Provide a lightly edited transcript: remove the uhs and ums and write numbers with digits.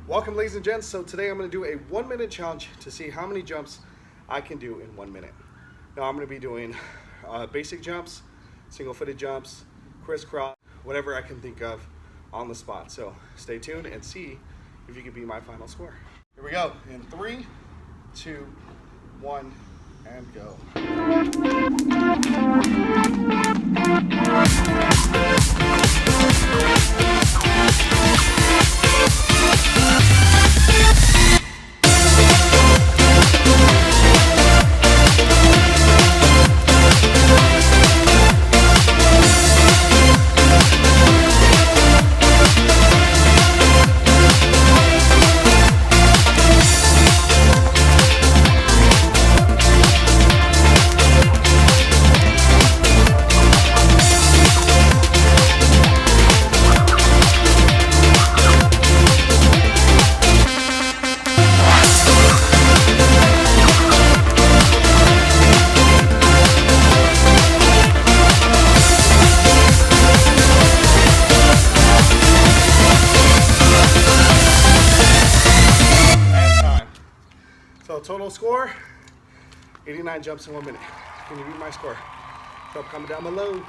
Welcome, ladies and gents. So today I'm going to do a 1 minute challenge to see how many jumps I can do in 1 minute. Now I'm going to be doing basic jumps, single footed jumps, crisscross, whatever I can think of on the spot. So stay tuned and see if you can beat my final score. Here we go. In 3, 2, 1, and go. So total score, 89 jumps in 1 minute. Can you beat my score? Drop a comment down below.